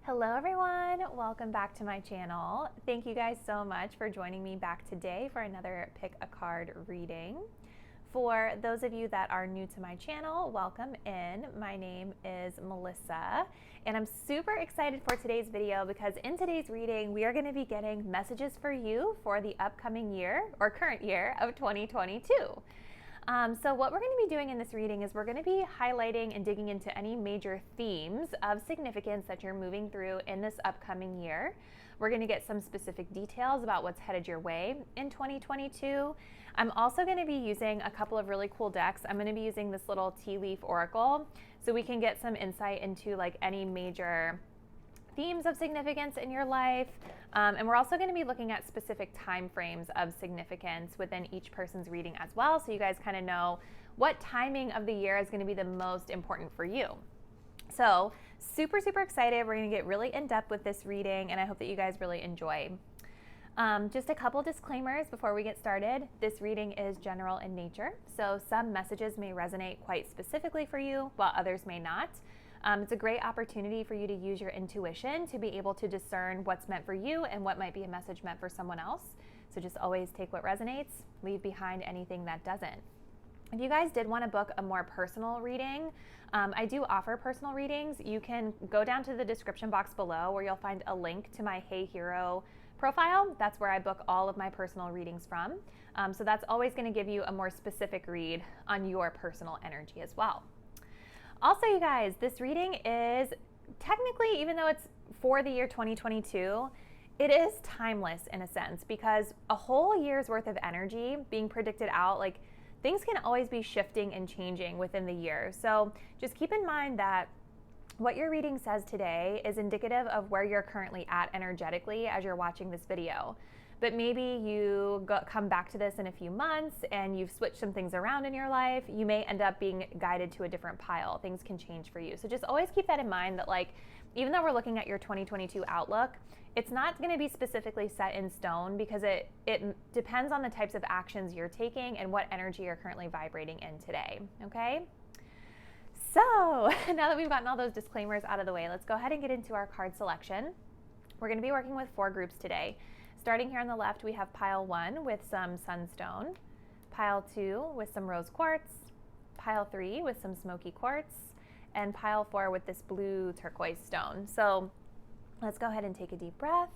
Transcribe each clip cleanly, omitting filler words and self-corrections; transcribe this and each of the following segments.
Hello everyone, welcome back to my channel. Thank you guys so much for joining me back today for another pick a card reading. For those of you that are new to my channel, welcome in. My name is Melissa and I'm super excited for today's video because in today's reading we are going to be getting messages for you for the upcoming year or current year of 2022. So what we're going to be doing in this reading is we're going to be highlighting and digging into any major themes of significance that you're moving through in this upcoming year. We're going to get some specific details about what's headed your way in 2022. I'm also going to be using a couple of really cool decks. I'm going to be using this little tea leaf oracle so we can get some insight into like any major themes of significance in your life. And we're also going to be looking at specific time frames of significance within each person's reading as well, so you guys kind of know what timing of the year is going to be the most important for you. So super excited. We're going to get really in depth with this reading and I hope that you guys really enjoy. Just a couple disclaimers before we get started. This reading is general in nature, so some messages may resonate quite specifically for you while others may not. It's a great opportunity for you to use your intuition to be able to discern what's meant for you and what might be a message meant for someone else. So just always take what resonates, leave behind anything that doesn't. If you guys did want to book a more personal reading, I do offer personal readings. You can go down to the description box below where you'll find a link to my Hey Hero profile. That's where I book all of my personal readings from. So that's always going to give you a more specific read on your personal energy as well. Also, you guys, this reading is technically, even though it's for the year 2022, it is timeless in a sense because a whole year's worth of energy being predicted out, like things can always be shifting and changing within the year. So just keep in mind that what your reading says today is indicative of where you're currently at energetically as you're watching this video. But maybe you come back to this in a few months and you've switched some things around in your life. You may end up being guided to a different pile. Things can change for you. So just always keep that in mind that like, even though we're looking at your 2022 outlook, it's not going to be specifically set in stone because it depends on the types of actions you're taking and what energy you're currently vibrating in today, okay? So now that we've gotten all those disclaimers out of the way, let's go ahead and get into our card selection. We're going to be working with 4 groups today. Starting here on the left, we have pile 1 with some sunstone, pile 2 with some rose quartz, pile 3 with some smoky quartz, and pile 4 with this blue turquoise stone. So let's go ahead and take a deep breath.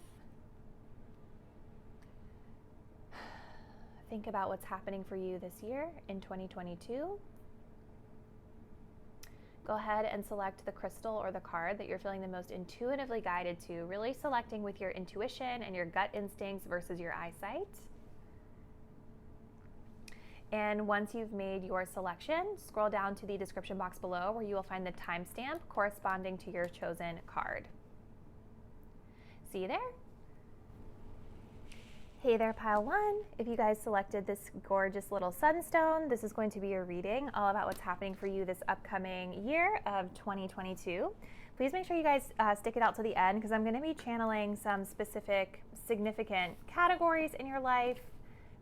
Think about what's happening for you this year in 2022. Go ahead and select the crystal or the card that you're feeling the most intuitively guided to, really selecting with your intuition and your gut instincts versus your eyesight. And once you've made your selection, scroll down to the description box below where you will find the timestamp corresponding to your chosen card. See you there. Hey there, pile 1. If you guys selected this gorgeous little sunstone, this is going to be your reading all about what's happening for you this upcoming year of 2022. Please make sure you guys stick it out to the end because I'm going to be channeling some specific significant categories in your life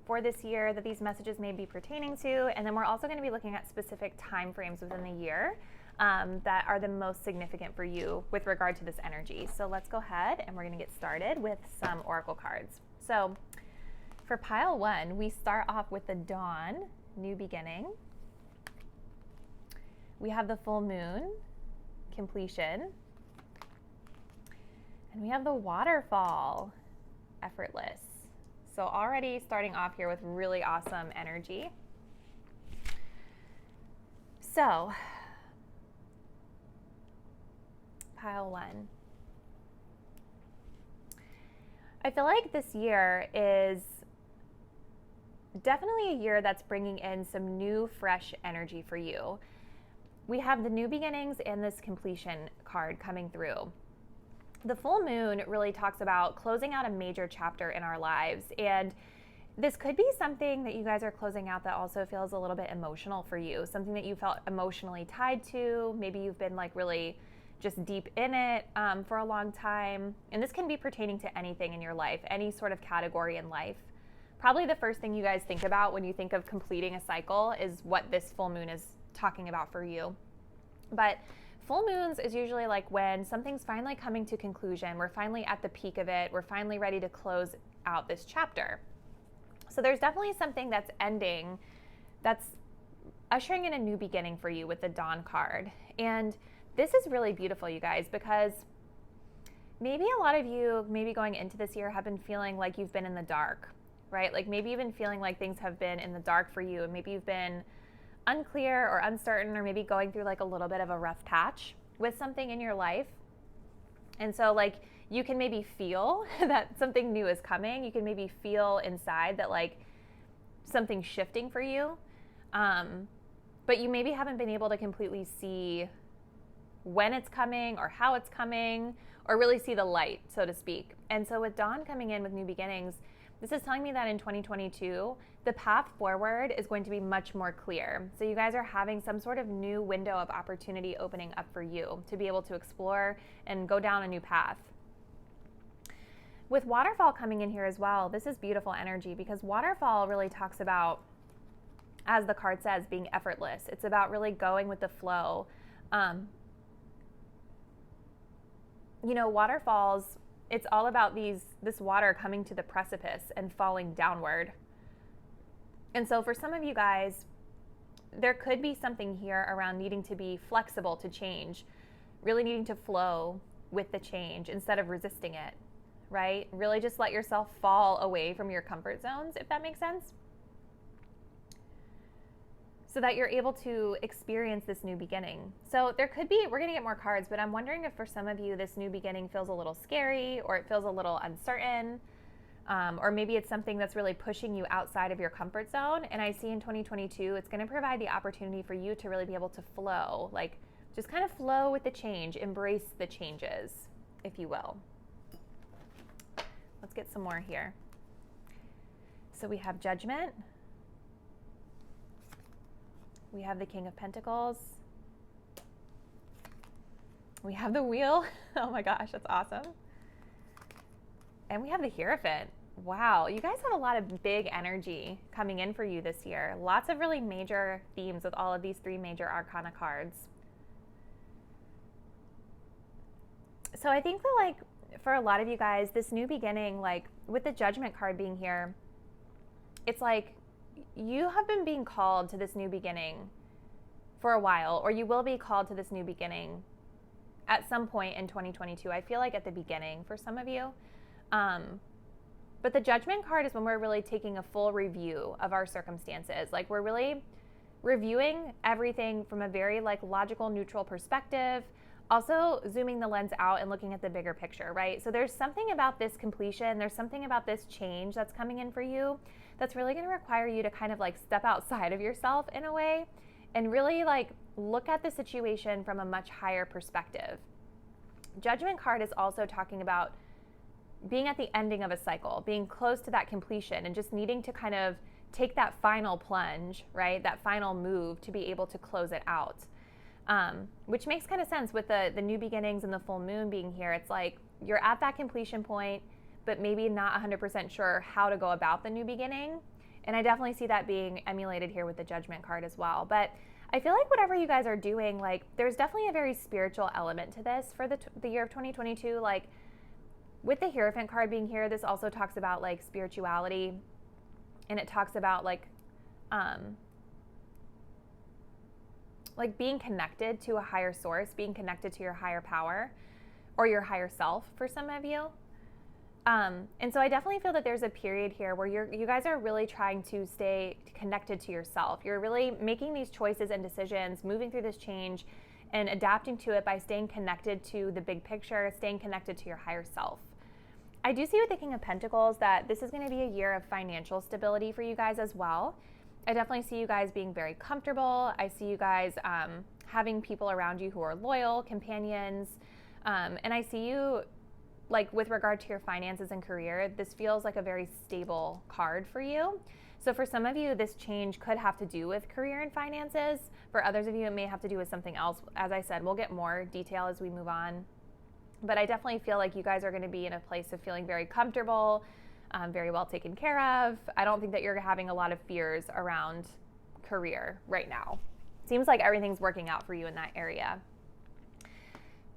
for this year that these messages may be pertaining to. And then we're also going to be looking at specific time frames within the year that are the most significant for you with regard to this energy. So let's go ahead and we're going to get started with some oracle cards. So for pile 1, we start off with the dawn, new beginning. We have the full moon, completion. And we have the waterfall, effortless. So already starting off here with really awesome energy. So pile 1. I feel like this year is definitely a year that's bringing in some new, fresh energy for you. We have the new beginnings and this completion card coming through. The full moon really talks about closing out a major chapter in our lives. And this could be something that you guys are closing out that also feels a little bit emotional for you, something that you felt emotionally tied to. Maybe you've been like really just deep in it for a long time. And this can be pertaining to anything in your life, any sort of category in life. Probably the first thing you guys think about when you think of completing a cycle is what this full moon is talking about for you. But Full moons is usually like when something's finally coming to conclusion. We're finally at the peak of it. We're finally ready to close out this chapter. So there's definitely something that's ending, that's ushering in a new beginning for you with the Dawn card. And this is really beautiful, you guys, because maybe a lot of you, maybe going into this year, have been feeling like you've been in the dark, right? Like maybe you've been feeling like things have been in the dark for you, and maybe you've been unclear or uncertain, or maybe going through like a little bit of a rough patch with something in your life. And so like you can maybe feel that something new is coming. You can maybe feel inside that like something's shifting for you. But you maybe haven't been able to completely see when it's coming or how it's coming, or really see the light, so to speak. And so with Dawn coming in with new beginnings, this is telling me that in 2022, the path forward is going to be much more clear. So you guys are having some sort of new window of opportunity opening up for you to be able to explore and go down a new path. With Waterfall coming in here as well, this is beautiful energy, because Waterfall really talks about, as the card says, being effortless. It's about really going with the flow. Waterfalls, it's all about this water coming to the precipice and falling downward. And so for some of you guys, there could be something here around needing to be flexible to change, really needing to flow with the change instead of resisting it, right? Really just let yourself fall away from your comfort zones, if that makes sense, so that you're able to experience this new beginning. So there could be, we're gonna get more cards, but I'm wondering if for some of you, this new beginning feels a little scary, or it feels a little uncertain, or maybe it's something that's really pushing you outside of your comfort zone. And I see in 2022, it's gonna provide the opportunity for you to really be able to flow, like just kind of flow with the change, embrace the changes, if you will. Let's get some more here. So we have Judgment. We have the King of Pentacles. We have the Wheel. Oh my gosh, that's awesome. And we have the Hierophant. Wow, you guys have a lot of big energy coming in for you this year. Lots of really major themes with all of these three major Arcana cards. So I think that like for a lot of you guys, this new beginning, like with the Judgment card being here, it's like you have been being called to this new beginning for a while, or you will be called to this new beginning at some point in 2022. I feel like at the beginning for some of you. But the Judgment card is when we're really taking a full review of our circumstances. Like we're really reviewing everything from a very like logical, neutral perspective, also zooming the lens out and looking at the bigger picture, right? So there's something about this completion, there's something about this change that's coming in for you that's really going to require you to kind of like step outside of yourself in a way and really like look at the situation from a much higher perspective. Judgment card is also talking about being at the ending of a cycle, being close to that completion, and just needing to kind of take that final plunge, right? That final move to be able to close it out. Which makes kind of sense with the new beginnings and the full moon being here. It's like you're at that completion point, but maybe not 100% sure how to go about the new beginning. And I definitely see that being emulated here with the Judgment card as well. But I feel like whatever you guys are doing, like there's definitely a very spiritual element to this for the year of 2022. Like with the Hierophant card being here, this also talks about like spirituality, and it talks about like being connected to a higher source, being connected to your higher power or your higher self for some of you. And so I definitely feel that there's a period here where you guys are really trying to stay connected to yourself. You're really making these choices and decisions, moving through this change and adapting to it by staying connected to the big picture, staying connected to your higher self. I do see with the King of Pentacles that this is going to be a year of financial stability for you guys as well. I definitely see you guys being very comfortable. I see you guys having people around you who are loyal, companions, and I see you like with regard to your finances and career, this feels like a very stable card for you. So for some of you, this change could have to do with career and finances. For others of you, it may have to do with something else. As I said, we'll get more detail as we move on. But I definitely feel like you guys are going to be in a place of feeling very comfortable, very well taken care of. I don't think that you're having a lot of fears around career right now. Seems like everything's working out for you in that area.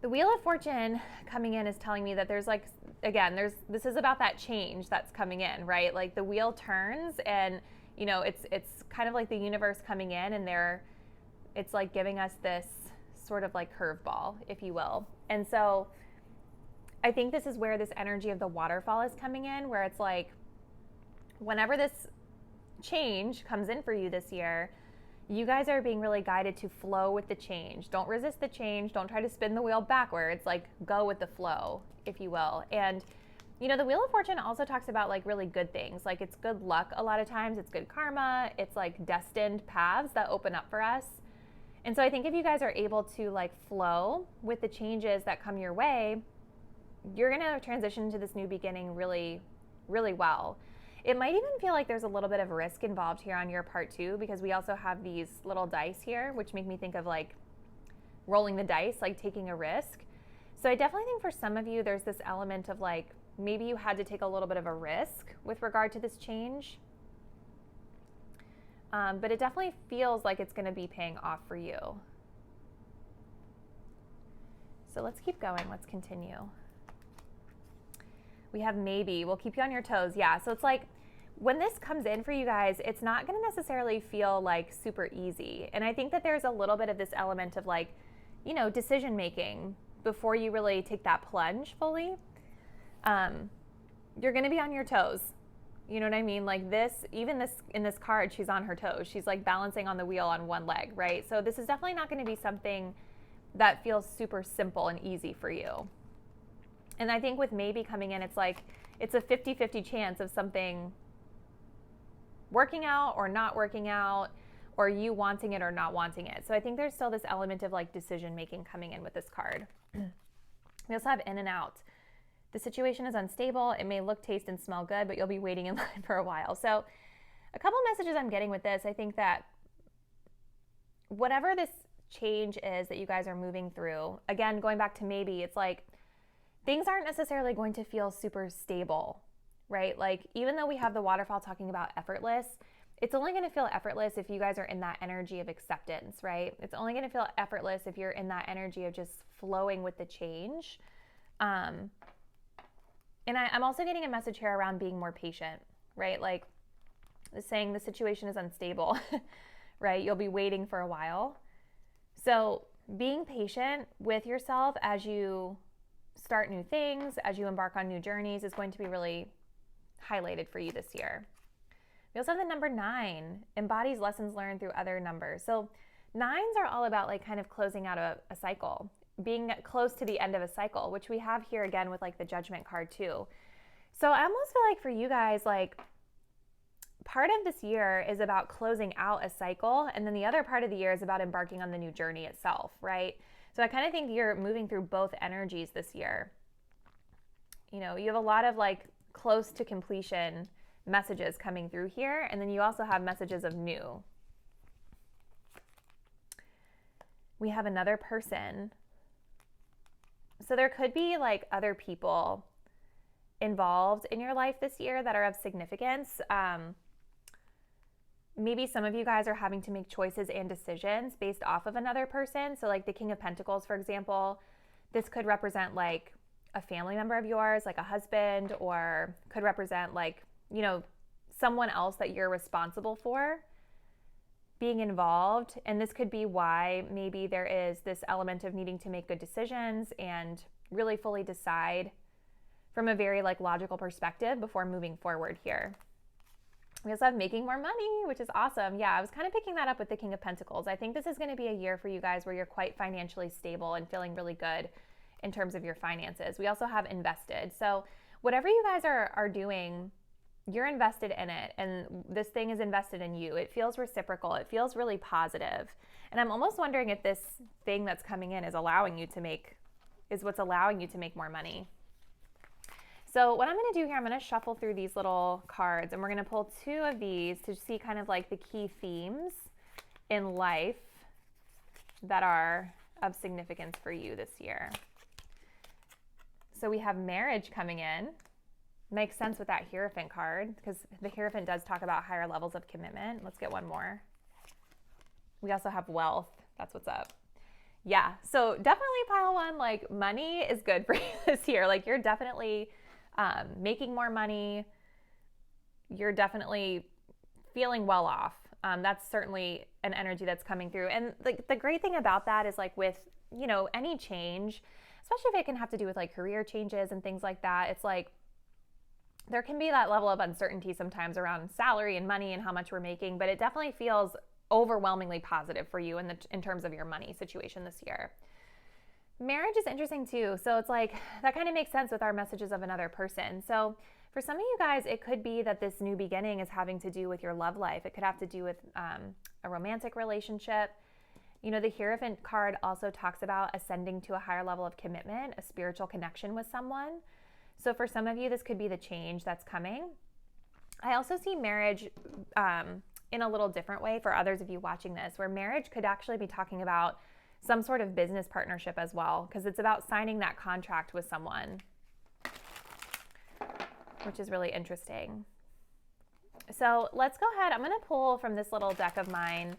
The Wheel of Fortune coming in is telling me that there's like, again, this is about that change that's coming in, right? Like the wheel turns and, you know, it's kind of like the universe coming in and it's like giving us this sort of like curveball, if you will. And so I think this is where this energy of the waterfall is coming in, where it's like, whenever this change comes in for you this year, you guys are being really guided to flow with the change. Don't resist the change. Don't try to spin the wheel backwards. Like, go with the flow, if you will. And, you know, the Wheel of Fortune also talks about like really good things. Like, it's good luck a lot of times. It's good karma. It's like destined paths that open up for us. And so I think if you guys are able to like flow with the changes that come your way, you're going to transition to this new beginning really, really well. It might even feel like there's a little bit of risk involved here on your part too, because we also have these little dice here, which make me think of like rolling the dice, like taking a risk. So I definitely think for some of you, there's this element of like, maybe you had to take a little bit of a risk with regard to this change. But it definitely feels like it's going to be paying off for you. So let's keep going. Let's continue. We have maybe. We'll keep you on your toes. Yeah. So it's like, when this comes in for you guys, it's not going to necessarily feel like super easy. And I think that there's a little bit of this element of like, you know, decision making before you really take that plunge fully. You're going to be on your toes. You know what I mean? Like this, even this in this card, she's on her toes. She's like balancing on the wheel on one leg, right? So this is definitely not going to be something that feels super simple and easy for you. And I think with maybe coming in, it's like, it's a 50-50 chance of something working out or not working out, or you wanting it or not wanting it. So I think there's still this element of like decision making coming in with this card. We also have in and out. The situation is unstable. It may look, taste, and smell good, but you'll be waiting in line for a while. So a couple messages I'm getting with this, I think that whatever this change is that you guys are moving through, again, going back to maybe, it's like things aren't necessarily going to feel super stable, right? Like, even though we have the waterfall talking about effortless, it's only going to feel effortless if you guys are in that energy of acceptance, right? It's only going to feel effortless if you're in that energy of just flowing with the change. And I'm also getting a message here around being more patient, right? Like saying the situation is unstable, right? You'll be waiting for a while. So being patient with yourself as you start new things, as you embark on new journeys, is going to be really highlighted for you this year. We also have the number 9, embodies lessons learned through other numbers. So 9s are all about like kind of closing out a cycle, being close to the end of a cycle, which we have here again with like the Judgment card too. So I almost feel like for you guys, like part of this year is about closing out a cycle, and then the other part of the year is about embarking on the new journey itself, right? So I kind of think you're moving through both energies this year. You know, you have a lot of like close to completion messages coming through here, and then you also have messages of new. We have another person. So there could be like other people involved in your life this year that are of significance. Maybe some of you guys are having to make choices and decisions based off of another person. So like the King of Pentacles, for example, this could represent like a family member of yours, like a husband, or could represent like, you know, someone else that you're responsible for being involved. And this could be why maybe there is this element of needing to make good decisions and really fully decide from a very like logical perspective before moving forward here. We also have making more money, which is awesome. Yeah, I was kind of picking that up with the King of Pentacles. I think this is going to be a year for you guys where you're quite financially stable and feeling really good in terms of your finances. We also have invested. So whatever you guys are doing, you're invested in it, and this thing is invested in you. It feels reciprocal. It feels really positive. And I'm almost wondering if this thing that's coming in is what's allowing you to make more money. So what I'm going to do here, I'm going to shuffle through these little cards, and we're going to pull 2 of these to see kind of like the key themes in life that are of significance for you this year. So we have marriage coming in. Makes sense with that Hierophant card, because the Hierophant does talk about higher levels of commitment. Let's get one more. We also have wealth. That's what's up. Yeah. So definitely pile one, like money is good for you this year. Like you're definitely making more money. You're definitely feeling well off. That's certainly an energy that's coming through. And the great thing about that is like with, any change, especially if it can have to do with like career changes and things like that, it's like there can be that level of uncertainty sometimes around salary and money and how much we're making, but it definitely feels overwhelmingly positive for you in terms of your money situation this year. Marriage is interesting too. So it's like that kind of makes sense with our messages of another person. So for some of you guys, it could be that this new beginning is having to do with your love life. It could have to do with a romantic relationship. The Hierophant card also talks about ascending to a higher level of commitment, a spiritual connection with someone. So for some of you, this could be the change that's coming. I also see marriage in a little different way for others of you watching this, where marriage could actually be talking about some sort of business partnership as well, because it's about signing that contract with someone, which is really interesting. So let's go ahead. I'm going to pull from this little deck of mine.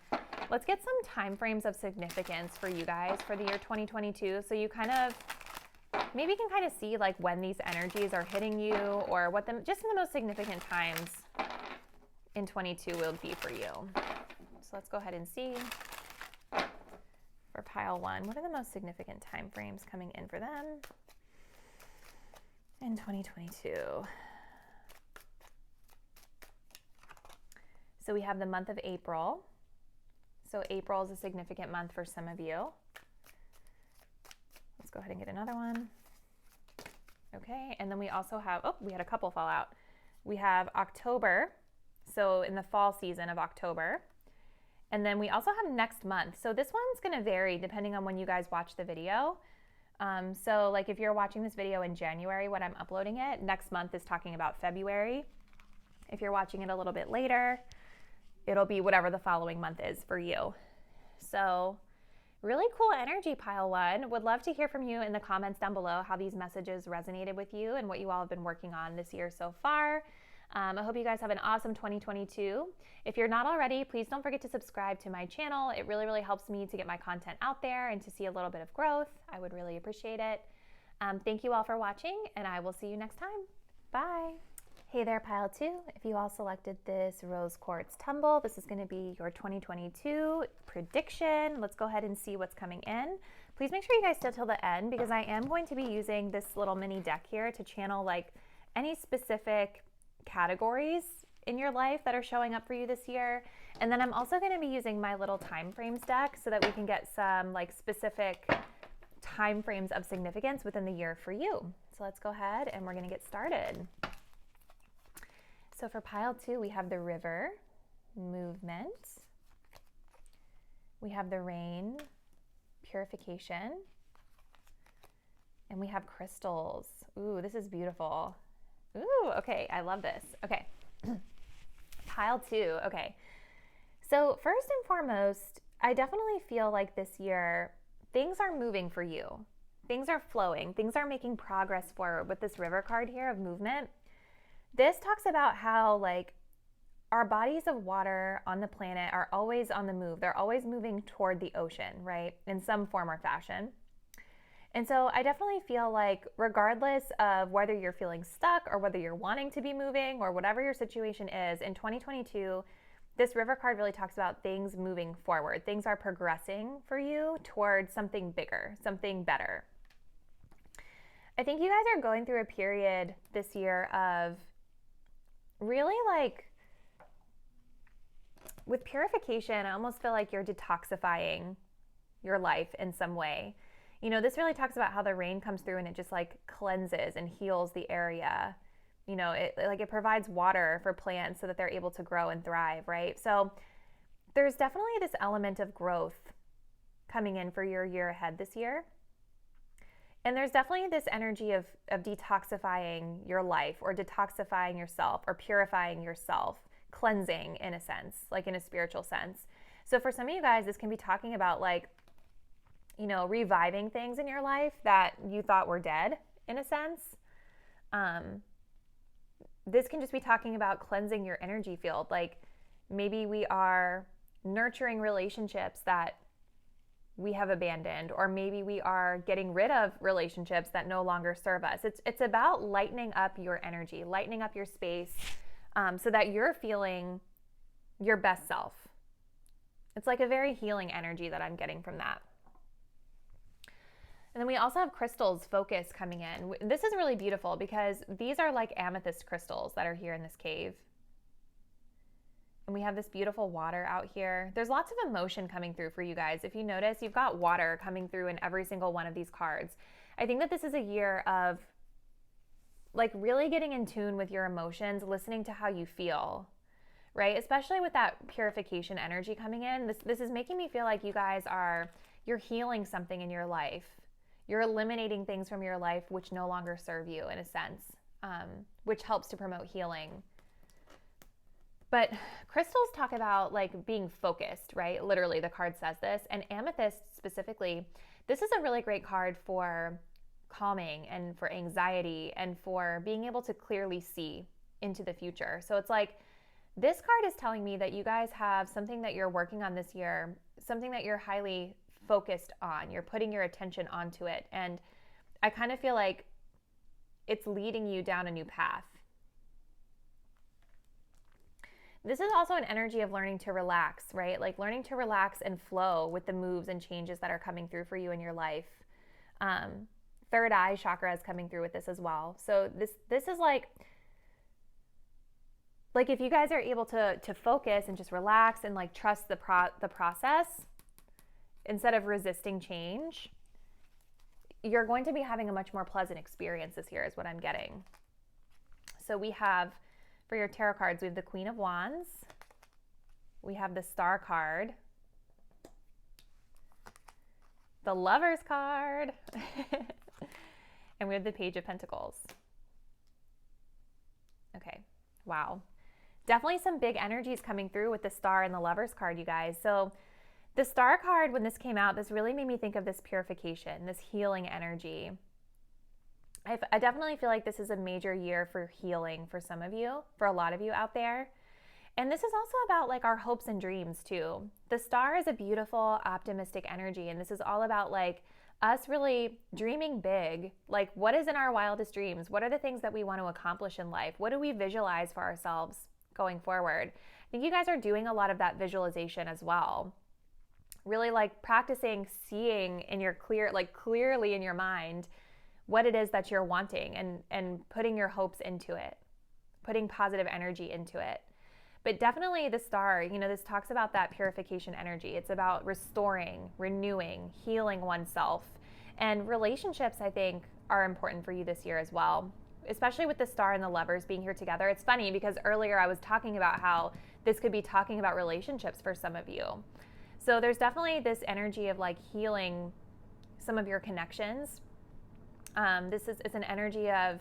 Let's get some time frames of significance for you guys for the year 2022. So you maybe can kind of see like when these energies are hitting you, or what just the most significant times in 22 will be for you. So let's go ahead and see for pile one, what are the most significant time frames coming in for them in 2022? So we have the month of April. So April is a significant month for some of you. Let's go ahead and get another one. Okay, and then we also have, we had a couple fall out. We have October, so in the fall season of October. And then we also have next month. So this one's gonna vary depending on when you guys watch the video. So like if you're watching this video in January when I'm uploading it, next month is talking about February. If you're watching it a little bit later, it'll be whatever the following month is for you. So really cool energy, pile one. Would love to hear from you in the comments down below how these messages resonated with you and what you all have been working on this year so far. I hope you guys have an awesome 2022. If you're not already, please don't forget to subscribe to my channel. It really, really helps me to get my content out there and to see a little bit of growth. I would really appreciate it. Thank you all for watching, and I will see you next time. Bye. Hey there, pile two. If you all selected this rose quartz tumble, this is going to be your 2022 prediction. Let's go ahead and see what's coming in. Please make sure you guys stay till the end, because I am going to be using this little mini deck here to channel like any specific categories in your life that are showing up for you this year. And then I'm also going to be using my little time frames deck so that we can get some like specific time frames of significance within the year for you. So let's go ahead and we're going to get started. So for pile two, we have the river, movement. We have the rain, purification. And we have crystals. Ooh, this is beautiful. Ooh, okay, I love this. Okay, pile two, okay. So first and foremost, I definitely feel like this year, things are moving for you. Things are flowing. Things are making progress forward with this river card here of movement. This talks about how like our bodies of water on the planet are always on the move. They're always moving toward the ocean, right? In some form or fashion. And so I definitely feel like regardless of whether you're feeling stuck or whether you're wanting to be moving or whatever your situation is, in 2022, this river card really talks about things moving forward. Things are progressing for you towards something bigger, something better. I think you guys are going through a period this year of really like, with purification, I almost feel like you're detoxifying your life in some way. You know, this really talks about how the rain comes through and it just like cleanses and heals the area. You know, it provides water for plants so that they're able to grow and thrive, right? So there's definitely this element of growth coming in for your year ahead this year. And there's definitely this energy of detoxifying your life or detoxifying yourself or purifying yourself, cleansing in a sense, like in a spiritual sense. So for some of you guys, this can be talking about like, you know, reviving things in your life that you thought were dead in a sense. This can just be talking about cleansing your energy field. Like maybe we are nurturing relationships that we have abandoned, or maybe we are getting rid of relationships that no longer serve us. It's about lightening up your energy, lightening up your space, so that you're feeling your best self. It's like a very healing energy that I'm getting from that. And then we also have crystals focus coming in. This is really beautiful because these are like amethyst crystals that are here in this cave. And we have this beautiful water out here. There's lots of emotion coming through for you guys. If you notice, you've got water coming through in every single one of these cards. I think that this is a year of like really getting in tune with your emotions, listening to how you feel, right? Especially with that purification energy coming in. This is making me feel like you guys you're healing something in your life. You're eliminating things from your life which no longer serve you, in a sense, which helps to promote healing. But crystals talk about like being focused, right? Literally, the card says this. And amethyst specifically, this is a really great card for calming and for anxiety and for being able to clearly see into the future. So it's like, this card is telling me that you guys have something that you're working on this year, something that you're highly focused on. You're putting your attention onto it. And I kind of feel like it's leading you down a new path. This is also an energy of learning to relax, right? Like learning to relax and flow with the moves and changes that are coming through for you in your life. Third eye chakra is coming through with this as well. So this is like if you guys are able to focus and just relax and like trust the process instead of resisting change, you're going to be having a much more pleasant experience this year is what I'm getting. So we have, for your tarot cards, we have the Queen of Wands. We have the Star card. The Lovers card. And we have the Page of Pentacles. Okay, wow. Definitely some big energies coming through with the Star and the Lovers card, you guys. So the Star card, when this came out, this really made me think of this purification, this healing energy. I definitely feel like this is a major year for healing for some of you, for a lot of you out there. And this is also about like our hopes and dreams too. The Star is a beautiful, optimistic energy. And this is all about like us really dreaming big. Like, what is in our wildest dreams? What are the things that we want to accomplish in life? What do we visualize for ourselves going forward? I think you guys are doing a lot of that visualization as well. Really like practicing seeing in your clearly in your mind what it is that you're wanting and putting your hopes into it, putting positive energy into it. But definitely the Star, this talks about that purification energy. It's about restoring, renewing, healing oneself. And relationships, I think, are important for you this year as well, especially with the Star and the Lovers being here together. It's funny because earlier I was talking about how this could be talking about relationships for some of you. So there's definitely this energy of like healing some of your connections. It's an energy of,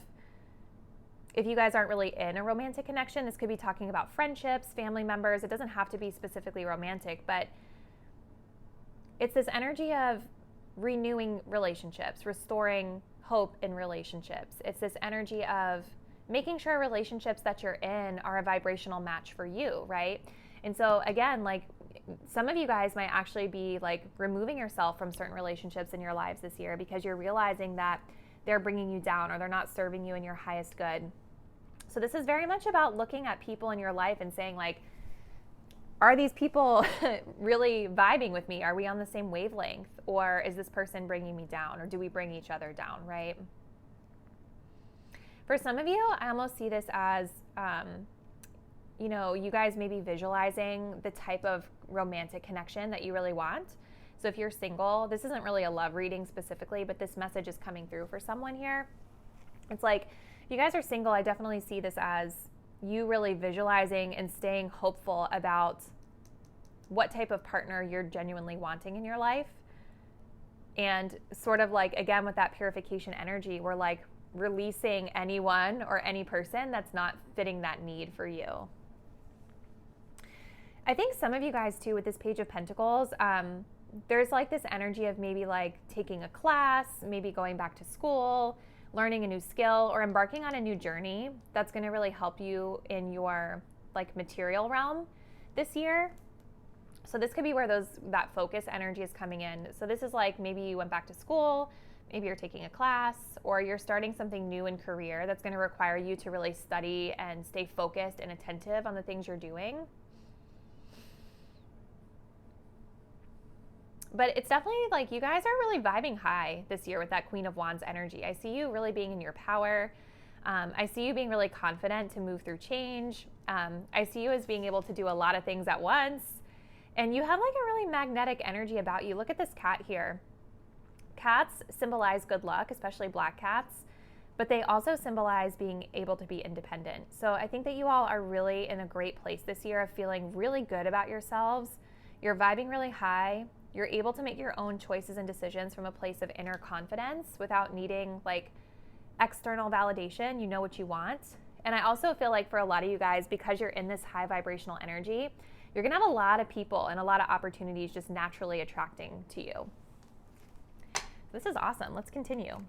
if you guys aren't really in a romantic connection, this could be talking about friendships, family members. It doesn't have to be specifically romantic, but it's this energy of renewing relationships, restoring hope in relationships. It's this energy of making sure relationships that you're in are a vibrational match for you, right? And so again, like some of you guys might actually be like removing yourself from certain relationships in your lives this year because you're realizing that they're bringing you down or they're not serving you in your highest good. So this is very much about looking at people in your life and saying like, are these people really vibing with me? Are we on the same wavelength? Or is this person bringing me down? Or do we bring each other down, right? For some of you, I almost see this as, you guys may be visualizing the type of romantic connection that you really want. So if you're single, this isn't really a love reading specifically, but this message is coming through for someone here. It's like, if you guys are single, I definitely see this as you really visualizing and staying hopeful about what type of partner you're genuinely wanting in your life. And sort of like, again, with that purification energy, we're like releasing anyone or any person that's not fitting that need for you. I think some of you guys too, with this Page of Pentacles, there's like this energy of maybe like taking a class, maybe going back to school, learning a new skill, or embarking on a new journey that's going to really help you in your like material realm this year. So this could be where that focus energy is coming in. So this is like maybe you went back to school, maybe you're taking a class, or you're starting something new in career that's going to require you to really study and stay focused and attentive on the things you're doing. But it's definitely like you guys are really vibing high this year with that Queen of Wands energy. I see you really being in your power. I see you being really confident to move through change. I see you as being able to do a lot of things at once. And you have like a really magnetic energy about you. Look at this cat here. Cats symbolize good luck, especially black cats, but they also symbolize being able to be independent. So I think that you all are really in a great place this year of feeling really good about yourselves. You're vibing really high. You're able to make your own choices and decisions from a place of inner confidence without needing like external validation. You know what you want. And I also feel like for a lot of you guys, because you're in this high vibrational energy, you're gonna have a lot of people and a lot of opportunities just naturally attracting to you. This is awesome. Let's continue.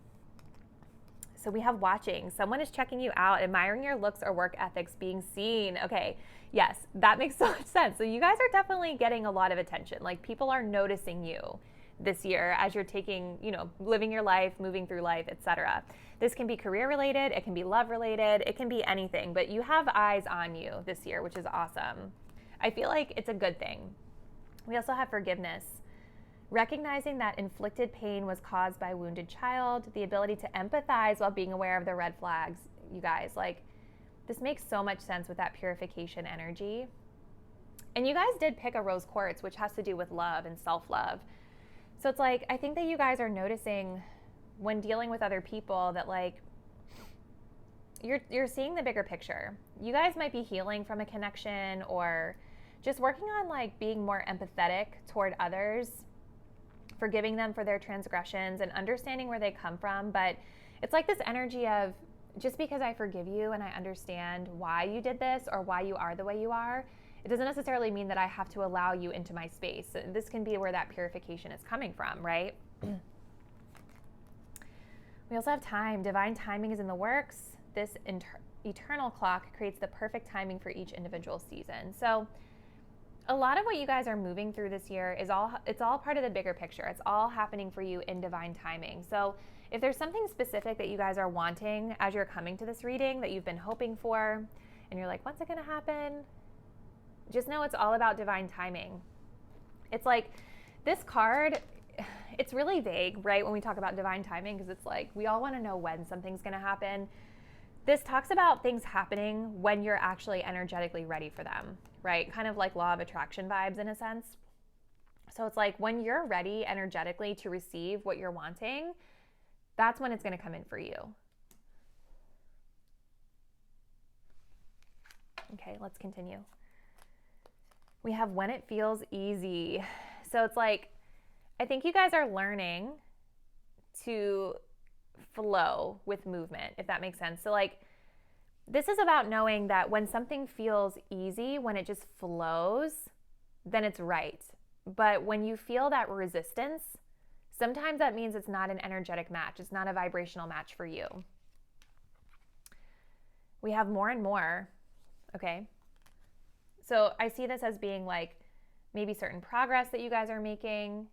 So we have watching. Someone is checking you out, admiring your looks or work ethics, being seen. Okay, yes, that makes so much sense. So you guys are definitely getting a lot of attention. Like people are noticing you this year as you're taking, living your life, moving through life, etc. This can be career related, it can be love related, it can be anything, but you have eyes on you this year, which is awesome. I feel like it's a good thing. We also have forgiveness. Recognizing that inflicted pain was caused by a wounded child, the ability to empathize while being aware of the red flags. You guys, like, this makes so much sense with that purification energy. And you guys did pick a rose quartz, which has to do with love and self-love. So it's like, I think that you guys are noticing when dealing with other people that like, you're seeing the bigger picture. You guys might be healing from a connection or just working on like being more empathetic toward others, forgiving them for their transgressions and understanding where they come from. But it's like this energy of just because I forgive you and I understand why you did this or why you are the way you are, it doesn't necessarily mean that I have to allow you into my space. This can be where that purification is coming from, right? We also have time. Divine timing is in the works. This eternal clock creates the perfect timing for each individual season. So a lot of what you guys are moving through this year is it's all part of the bigger picture. It's all happening for you in divine timing. So if there's something specific that you guys are wanting as you're coming to this reading that you've been hoping for, and you're like, when's it gonna happen? Just know it's all about divine timing. It's like this card, it's really vague, right? When we talk about divine timing, because it's like, we all wanna know when something's gonna happen. This talks about things happening when you're actually energetically ready for them, right? Kind of like law of attraction vibes in a sense. So it's like when you're ready energetically to receive what you're wanting, that's when it's going to come in for you. Okay, let's continue. We have when it feels easy. So it's like, I think you guys are learning to flow with movement, if that makes sense. So like, this is about knowing that when something feels easy, when it just flows, then it's right. But when you feel that resistance, sometimes that means it's not an energetic match. It's not a vibrational match for you. We have more and more, okay? So I see this as being like maybe certain progress that you guys are making.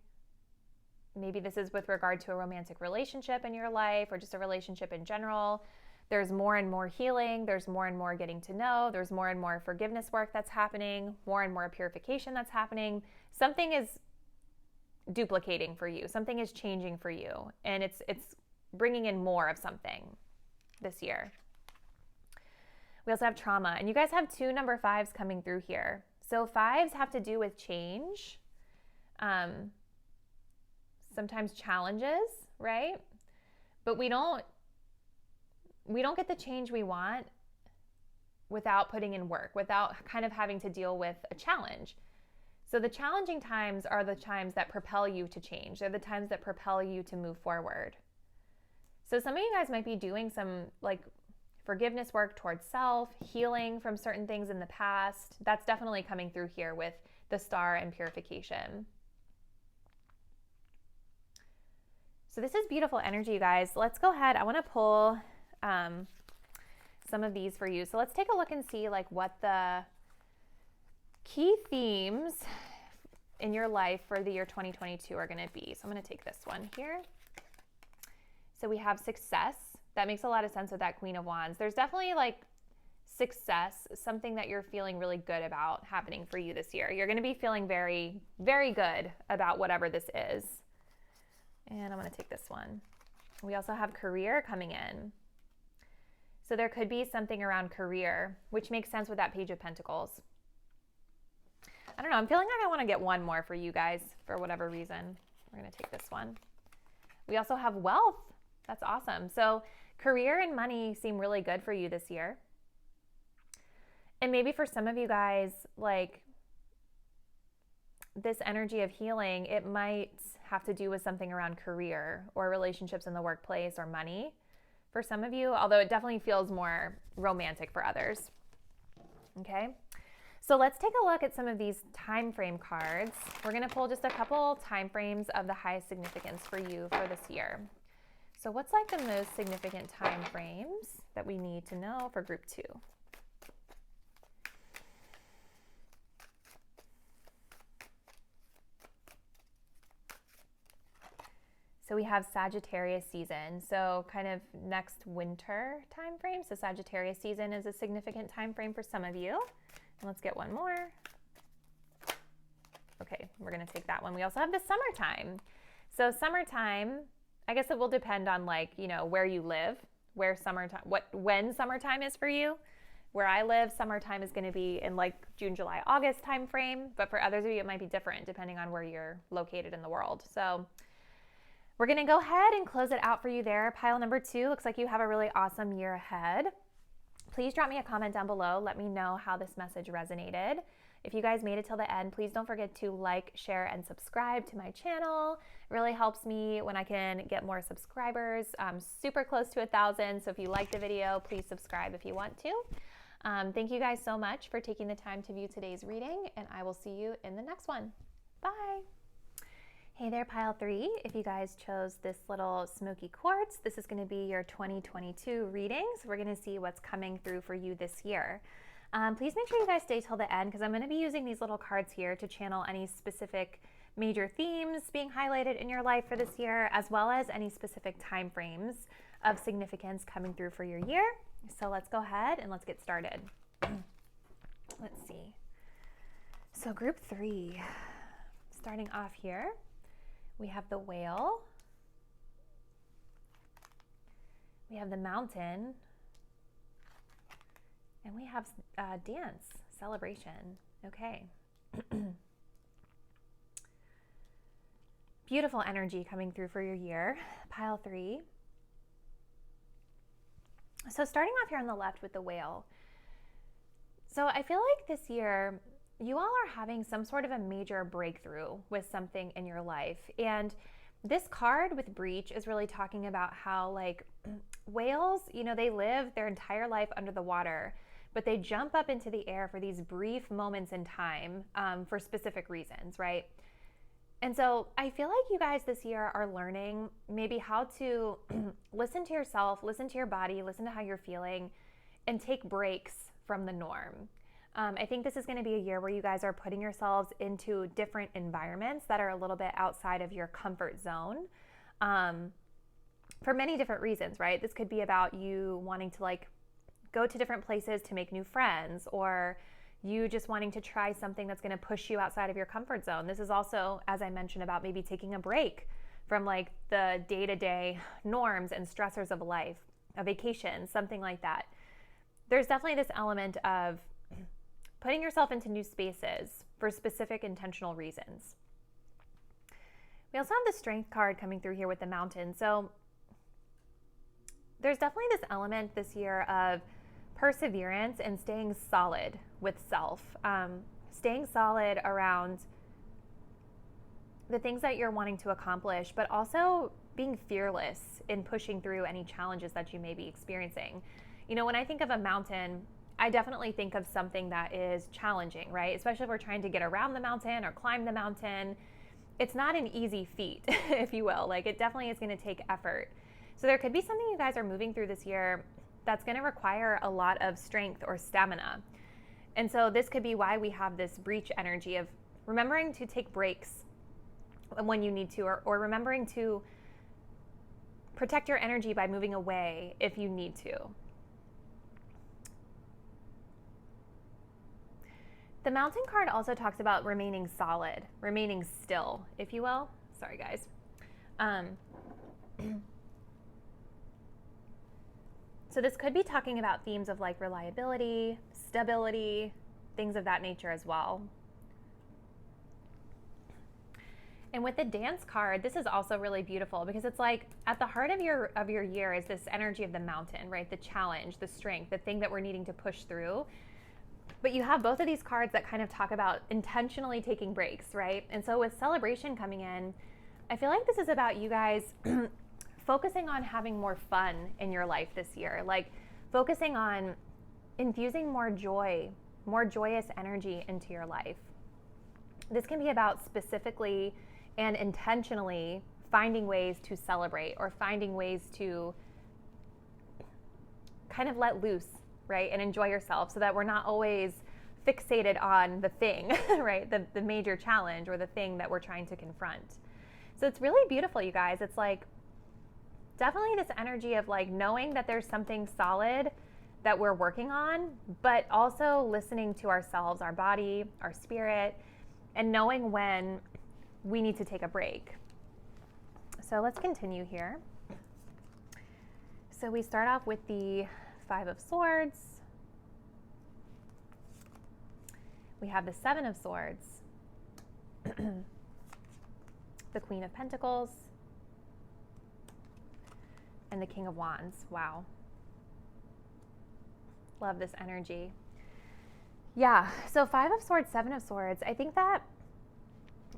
Maybe this is with regard to a romantic relationship in your life or just a relationship in general. There's more and more healing. There's more and more getting to know. There's more and more forgiveness work that's happening, more and more purification that's happening. Something is duplicating for you. Something is changing for you. And it's bringing in more of something this year. We also have trauma. And you guys have 2 number 5s coming through here. So 5s have to do with change. Sometimes challenges, right? But we don't get the change we want without putting in work, without kind of having to deal with a challenge. So the challenging times are the times that propel you to change. They're the times that propel you to move forward. So some of you guys might be doing some like forgiveness work towards self, healing from certain things in the past. That's definitely coming through here with the star and purification. So this is beautiful energy, you guys. Let's go ahead. I want to pull some of these for you. So let's take a look and see like what the key themes in your life for the year 2022 are going to be. So I'm going to take this one here. So we have success. That makes a lot of sense with that Queen of Wands. There's definitely like success, something that you're feeling really good about happening for you this year. You're going to be feeling very, very good about whatever this is. And I'm going to take this one. We also have career coming in. So there could be something around career, which makes sense with that Page of Pentacles. I don't know. I'm feeling like I want to get one more for you guys for whatever reason. We're going to take this one. We also have wealth. That's awesome. So career and money seem really good for you this year. And maybe for some of you guys, like this energy of healing, it might have to do with something around career or relationships in the workplace or money for some of you, although it definitely feels more romantic for others. Okay, so let's take a look at some of these time frame cards. We're going to pull just a couple time frames of the highest significance for you for this year. So what's like the most significant time frames that we need to know for group 2? So we have Sagittarius season, so kind of next winter time frame. So Sagittarius season is a significant time frame for some of you. And let's get one more. Okay, we're going to take that one. We also have the summertime. So summertime, I guess it will depend on like, you know, where you live, where summertime, when summertime is for you. Where I live, summertime is going to be in like June, July, August time frame, but for others of you it might be different depending on where you're located in the world. So we're going to go ahead and close it out for you there. Pile number 2, looks like you have a really awesome year ahead. Please drop me a comment down below. Let me know how this message resonated. If you guys made it till the end, please don't forget to like, share, and subscribe to my channel. It really helps me when I can get more subscribers. I'm super close to 1,000, so if you like the video, please subscribe if you want to. Thank you guys so much for taking the time to view today's reading, and I will see you in the next one. Bye. Hey there, pile 3. If you guys chose this little smoky quartz, this is going to be your 2022 readings. We're going to see what's coming through for you this year. Please make sure you guys stay till the end because I'm going to be using these little cards here to channel any specific major themes being highlighted in your life for this year, as well as any specific time frames of significance coming through for your year. So let's go ahead and let's get started. Let's see. So group 3, starting off here. We have the whale, we have the mountain, and we have dance, celebration. Okay. Beautiful energy coming through for your year, pile 3. So starting off here on the left with the whale. So I feel like this year, you all are having some sort of a major breakthrough with something in your life. And this card with breach is really talking about how like whales, you know, they live their entire life under the water, but they jump up into the air for these brief moments in time for specific reasons, right? And so I feel like you guys this year are learning maybe how to listen to yourself, listen to your body, listen to how you're feeling, and take breaks from the norm. I think this is going to be a year where you guys are putting yourselves into different environments that are a little bit outside of your comfort zone for many different reasons, right? This could be about you wanting to like go to different places to make new friends, or you just wanting to try something that's going to push you outside of your comfort zone. This is also, as I mentioned, about maybe taking a break from like the day-to-day norms and stressors of life, a vacation, something like that. There's definitely this element of putting yourself into new spaces for specific intentional reasons. We also have the strength card coming through here with the mountain. So there's definitely this element this year of perseverance and staying solid with self, staying solid around the things that you're wanting to accomplish, but also being fearless in pushing through any challenges that you may be experiencing. You know, when I think of a mountain, I definitely think of something that is challenging, right? Especially if we're trying to get around the mountain or climb the mountain. It's not an easy feat, if you will. Like, it definitely is going to take effort. So there could be something you guys are moving through this year that's going to require a lot of strength or stamina. And so this could be why we have this breach energy of remembering to take breaks when you need to, or remembering to protect your energy by moving away if you need to. The Mountain card also talks about remaining solid, remaining still, if you will. Sorry, guys. So this could be talking about themes of like reliability, stability, things of that nature as well. And with the Dance card, this is also really beautiful because it's like at the heart of your year is this energy of the mountain, right? The challenge, the strength, the thing that we're needing to push through. But you have both of these cards that kind of talk about intentionally taking breaks, right? And so with celebration coming in, I feel like this is about you guys focusing on having more fun in your life this year, like focusing on infusing more joy, more joyous energy into your life. This can be about specifically and intentionally finding ways to celebrate or finding ways to kind of let loose, right? And enjoy yourself so that we're not always fixated on the thing, right? The major challenge or the thing that we're trying to confront. So it's really beautiful, you guys. It's like definitely this energy of like knowing that there's something solid that we're working on, but also listening to ourselves, our body, our spirit, and knowing when we need to take a break. So let's continue here. So we start off with the Five of Swords. We have the Seven of Swords, the Queen of Pentacles, and the King of Wands. Wow. Love this energy. Yeah, so Five of Swords, Seven of Swords. I think that,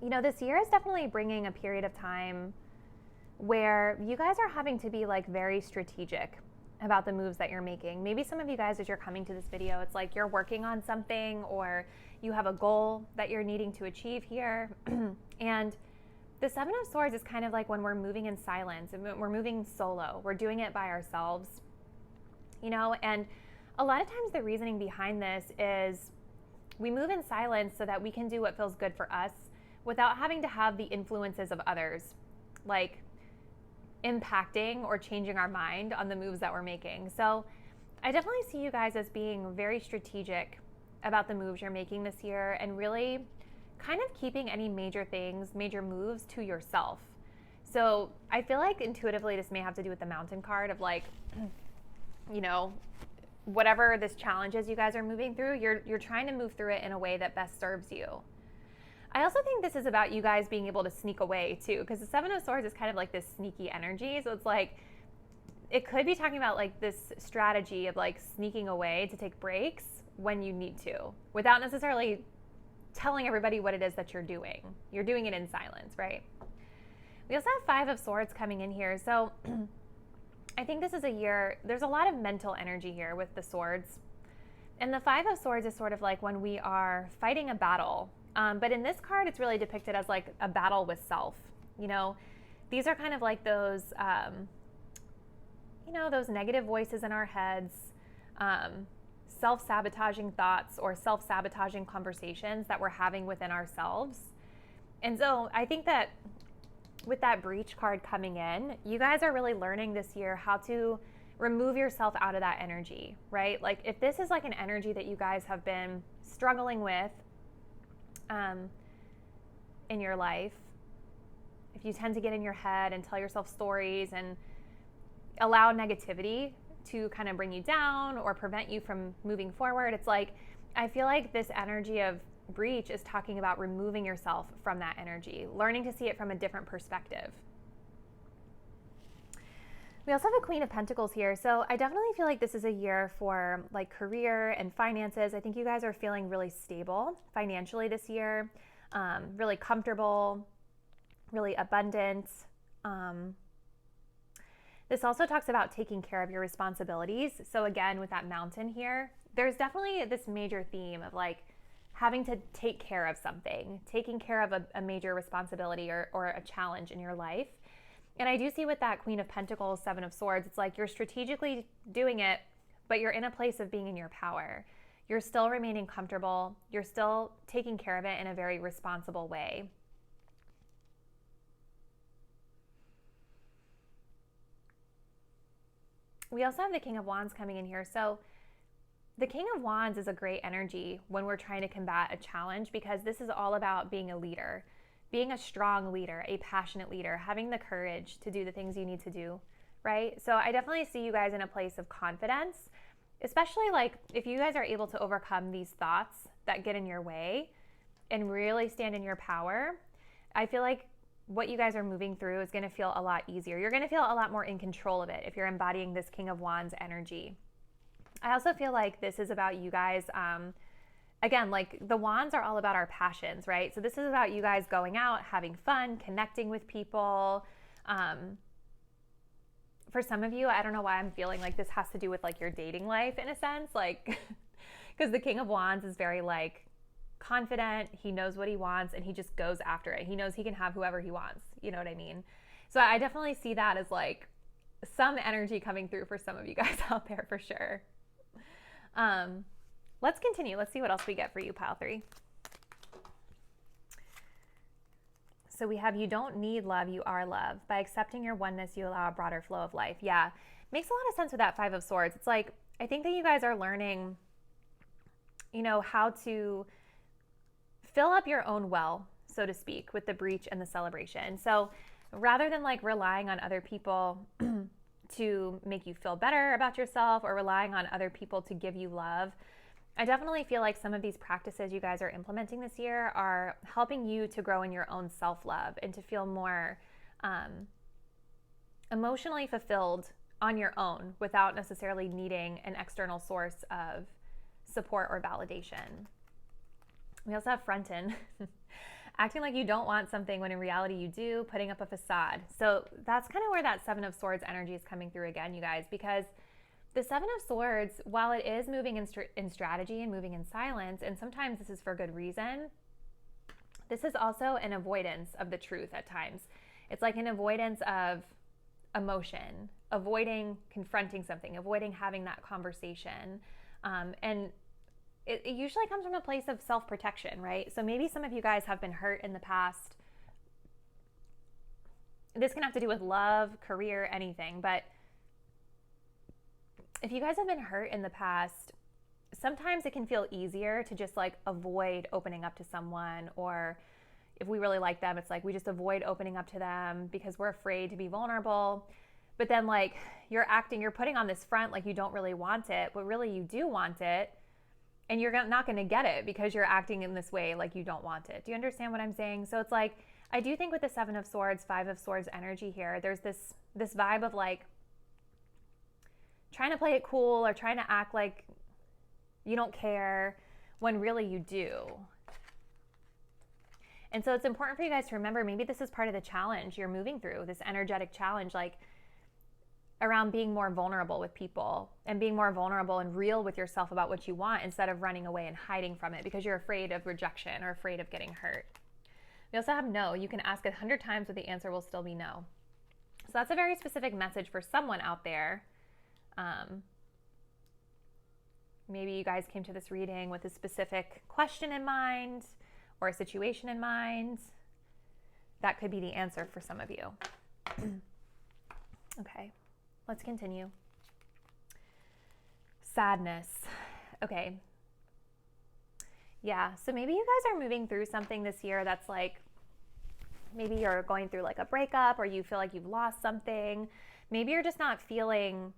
you know, this year is definitely bringing a period of time where you guys are having to be like very strategic about the moves that you're making. Maybe some of you guys, as you're coming to this video, it's like you're working on something or you have a goal that you're needing to achieve here. And the Seven of Swords is kind of like when we're moving in silence and we're moving solo. We're doing it by ourselves, you know, and a lot of times the reasoning behind this is we move in silence so that we can do what feels good for us without having to have the influences of others, like impacting or changing our mind on the moves that we're making. So I definitely see you guys as being very strategic about the moves you're making this year and really kind of keeping any major things, major moves to yourself. So I feel like intuitively this may have to do with the Mountain card of like, you know, whatever this challenge is you guys are moving through, you're trying to move through it in a way that best serves you. I also think this is about you guys being able to sneak away too, because the Seven of Swords is kind of like this sneaky energy. So it's like, it could be talking about like this strategy of like sneaking away to take breaks when you need to, without necessarily telling everybody what it is that you're doing. You're doing it in silence, right? We also have Five of Swords coming in here. So I think this is a year, there's a lot of mental energy here with the swords. And the Five of Swords is sort of like when we are fighting a battle. But in this card, it's really depicted as like a battle with self. You know, these are kind of like those, you know, those negative voices in our heads, self-sabotaging thoughts or self-sabotaging conversations that we're having within ourselves. And so I think that with that Breach card coming in, you guys are really learning this year how to remove yourself out of that energy, right? Like if this is like an energy that you guys have been struggling with in your life, if you tend to get in your head and tell yourself stories and allow negativity to kind of bring you down or prevent you from moving forward, it's like, I feel like this energy of Breach is talking about removing yourself from that energy, learning to see it from a different perspective. We also have a Queen of Pentacles here. So I definitely feel like this is a year for like career and finances. I think you guys are feeling really stable financially this year, really comfortable, really abundant. This also talks about taking care of your responsibilities. So again, with that Mountain here, there's definitely this major theme of like having to take care of something, taking care of a major responsibility or a challenge in your life. And I do see with that Queen of Pentacles, Seven of Swords, it's like you're strategically doing it, but you're in a place of being in your power. you're still remaining comfortable. You're still taking care of it in a very responsible way. We also have the King of Wands coming in here. So the King of Wands is a great energy when we're trying to combat a challenge, because this is all about being a leader, being a strong leader, a passionate leader, having the courage to do the things you need to do, right? So I definitely see you guys in a place of confidence, especially like if you guys are able to overcome these thoughts that get in your way and really stand in your power. I feel like what you guys are moving through is going to feel a lot easier. You're going to feel a lot more in control of it if you're embodying this King of Wands energy. I also feel like this is about you guys. Again, like the wands are all about our passions, right? So this is about you guys going out, having fun, connecting with people. For some of you, I don't know why I'm feeling like this has to do with like your dating life in a sense, like, because the King of Wands is very like confident. He knows what he wants and he just goes after it. He knows he can have whoever he wants. You know what I mean? So I definitely see that as like some energy coming through for some of you guys out there for sure. Let's continue. Let's see what else we get for you, pile 3. So we have, you don't need love, you are love. By accepting your oneness, you allow a broader flow of life. Yeah, makes a lot of sense with that 5 of Swords. It's like, I think that you guys are learning, you know, how to fill up your own well, so to speak, with the breach and the celebration. So rather than like relying on other people to make you feel better about yourself or relying on other people to give you love, I definitely feel like some of these practices you guys are implementing this year are helping you to grow in your own self-love and to feel more emotionally fulfilled on your own without necessarily needing an external source of support or validation. We also have Frontin, acting like you don't want something when in reality you do, putting up a facade. So that's kind of where that 7 of Swords energy is coming through again, you guys, because the 7 of Swords, while it is moving in strategy and moving in silence, and sometimes this is for good reason, this is also an avoidance of the truth at times. It's like an avoidance of emotion, avoiding confronting something, avoiding having that conversation. And it usually comes from a place of self-protection, right? So maybe some of you guys have been hurt in the past. This can have to do with love, career, anything, but if you guys have been hurt in the past, sometimes it can feel easier to just like avoid opening up to someone, or if we really like them, it's like we just avoid opening up to them because we're afraid to be vulnerable. But then like you're putting on this front like you don't really want it, but really you do want it, and you're not going to get it because you're acting in this way like you don't want it. Do you understand what I'm saying? So it's like, I do think with the 7 of Swords, 5 of Swords energy here, there's this vibe of like trying to play it cool or trying to act like you don't care when really you do. And so it's important for you guys to remember, maybe this is part of the challenge you're moving through, this energetic challenge, like around being more vulnerable with people and being more vulnerable and real with yourself about what you want instead of running away and hiding from it because you're afraid of rejection or afraid of getting hurt. We also have no. You can ask 100 times, but the answer will still be no. So that's a very specific message for someone out there. Maybe you guys came to this reading with a specific question in mind or a situation in mind. That could be the answer for some of you. Okay, let's continue. Sadness. Okay. Yeah, so maybe you guys are moving through something this year that's like, maybe you're going through like a breakup or you feel like you've lost something. Maybe you're just not feeling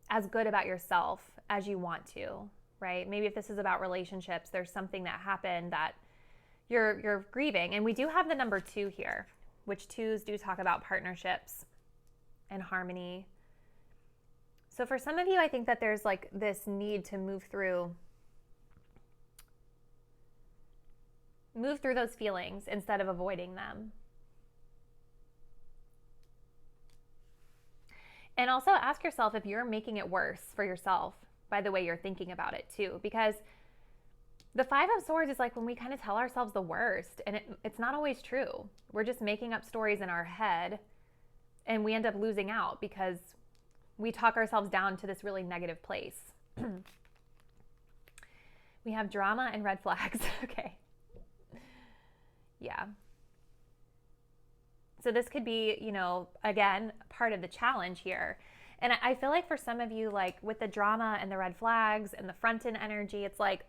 as good about yourself as you want to, right? Maybe if this is about relationships, there's something that happened that you're grieving. And we do have the number 2 here, which 2s do talk about partnerships and harmony. So for some of you, I think that there's like this need to move through those feelings instead of avoiding them. And also ask yourself if you're making it worse for yourself by the way you're thinking about it too, because the 5 of Swords is like when we kind of tell ourselves the worst, and it's not always true. We're just making up stories in our head, and we end up losing out because we talk ourselves down to this really negative place. We have drama and red flags. Okay. Yeah. So this could be, you know, again, part of the challenge here. And I feel like for some of you, like with the drama and the red flags and the front end energy, it's like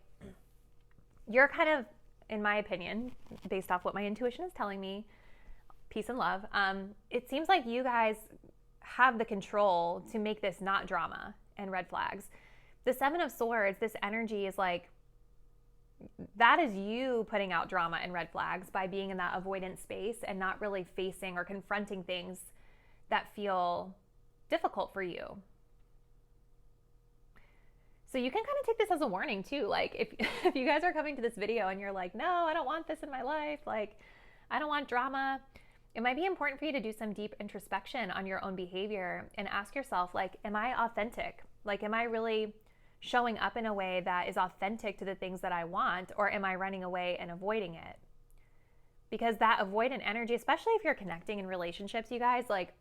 you're kind of, in my opinion, based off what my intuition is telling me, peace and love, it seems like you guys have the control to make this not drama and red flags. The Seven of Swords, this energy is like, that is you putting out drama and red flags by being in that avoidant space and not really facing or confronting things that feel difficult for you. So you can kind of take this as a warning too. Like if you guys are coming to this video and you're like, no, I don't want this in my life. Like, I don't want drama. It might be important for you to do some deep introspection on your own behavior and ask yourself, like, am I authentic? Like, am I really showing up in a way that is authentic to the things that I want, or am I running away and avoiding it? Because that avoidant energy, especially if you're connecting in relationships, you guys, like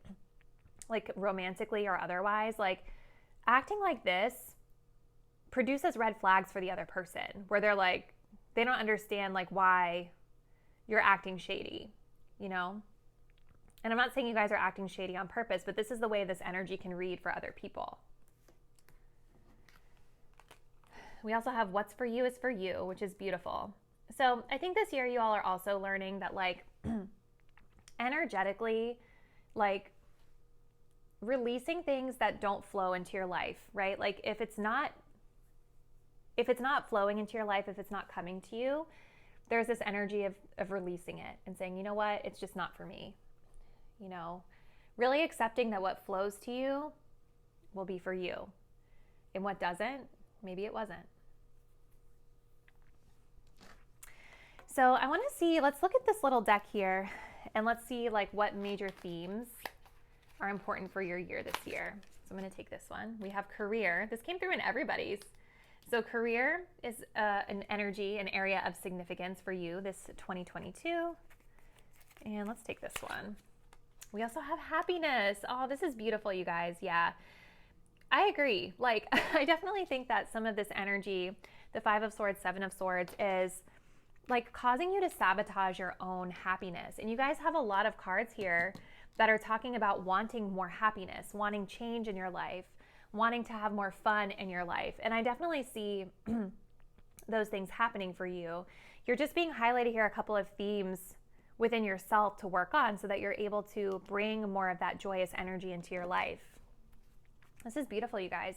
romantically or otherwise, like acting like this produces red flags for the other person where they're like, they don't understand like why you're acting shady, you know? And I'm not saying you guys are acting shady on purpose, but this is the way this energy can read for other people. We also have what's for you is for you, which is beautiful. So I think this year you all are also learning that like energetically, like releasing things that don't flow into your life, right? Like if it's not flowing into your life, if it's not coming to you, there's this energy of releasing it and saying, you know what, it's just not for me. You know, really accepting that what flows to you will be for you. And what doesn't, maybe it wasn't. So I want to see, let's look at this little deck here and let's see like what major themes are important for your year this year. So I'm going to take this one. We have career. This came through in everybody's. So career is an energy, an area of significance for you this 2022. And let's take this one. We also have happiness. Oh, this is beautiful, you guys. Yeah, I agree. Like, I definitely think that some of this energy, the Five of Swords, Seven of Swords, is like causing you to sabotage your own happiness. And you guys have a lot of cards here that are talking about wanting more happiness, wanting change in your life, wanting to have more fun in your life. And I definitely see those things happening for you. You're just being highlighted here, a couple of themes within yourself to work on so that you're able to bring more of that joyous energy into your life. This is beautiful, you guys.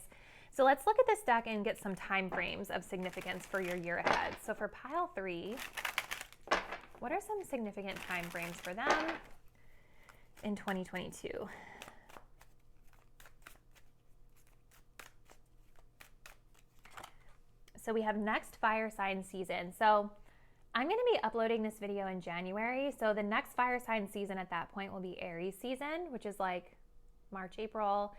So let's look at this deck and get some time frames of significance for your year ahead. So for pile 3, what are some significant time frames for them in 2022? So we have next fire sign season. So I'm going to be uploading this video in January. So the next fire sign season at that point will be Aries season, which is like March, April.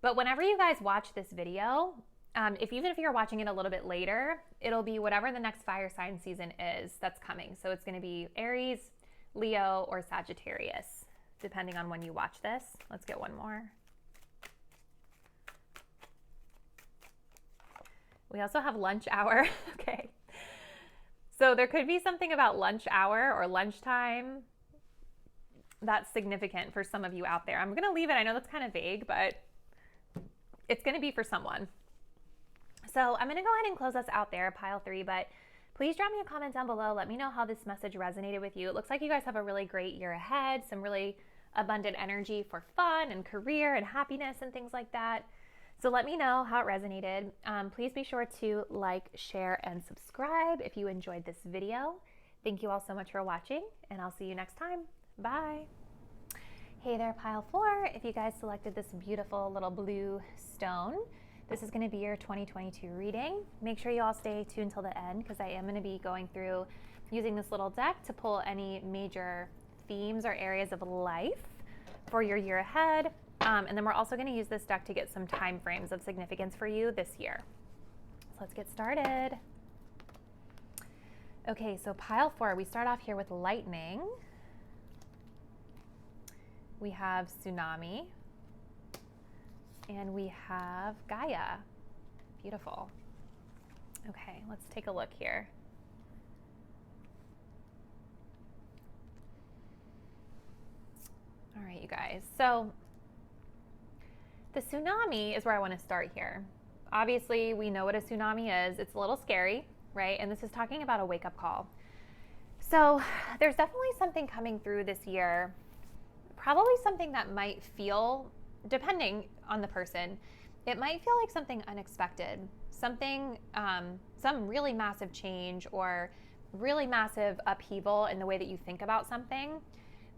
But whenever you guys watch this video, even if you're watching it a little bit later, it'll be whatever the next fire sign season is that's coming. So it's going to be Aries, Leo, or Sagittarius, depending on when you watch this. Let's get one more. We also have lunch hour. Okay. So there could be something about lunch hour or lunchtime that's significant for some of you out there. I'm going to leave it. I know that's kind of vague, but it's going to be for someone. So I'm going to go ahead and close us out there, pile 3, but please drop me a comment down below. Let me know how this message resonated with you. It looks like you guys have a really great year ahead, some really abundant energy for fun and career and happiness and things like that. So let me know how it resonated. Please be sure to like, share, and subscribe if you enjoyed this video. Thank you all so much for watching, and I'll see you next time. Bye. Hey there, pile 4. If you guys selected this beautiful little blue stone, this is going to be your 2022 reading. Make sure you all stay tuned till the end because I am going to be going through using this little deck to pull any major themes or areas of life for your year ahead. And then we're also going to use this deck to get some time frames of significance for you this year. So let's get started. Okay, so pile 4, we start off here with lightning. We have tsunami. And we have Gaia. Beautiful. Okay, let's take a look here. All right, you guys. So the tsunami is where I want to start here. Obviously, we know what a tsunami is. It's a little scary, right? And this is talking about a wake-up call. So there's definitely something coming through this year, probably something that might feel, depending on the person, it might feel like something unexpected, something, some really massive change or really massive upheaval in the way that you think about something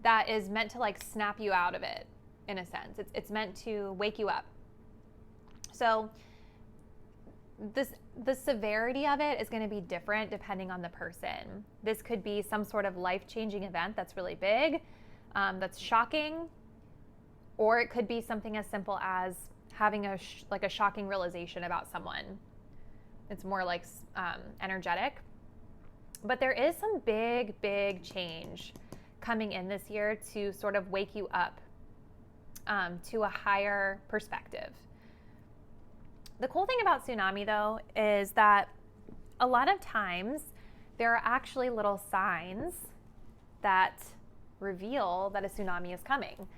that is meant to like snap you out of it in a sense. It's meant to wake you up. So the severity of it is going to be different depending on the person. This could be some sort of life-changing event that's really big, that's shocking, or it could be something as simple as having a shocking realization about someone. It's more like energetic. But there is some big change coming in this year to sort of wake you up to a higher perspective. The cool thing about tsunami, though, is that a lot of times there are actually little signs that reveal that a tsunami is coming.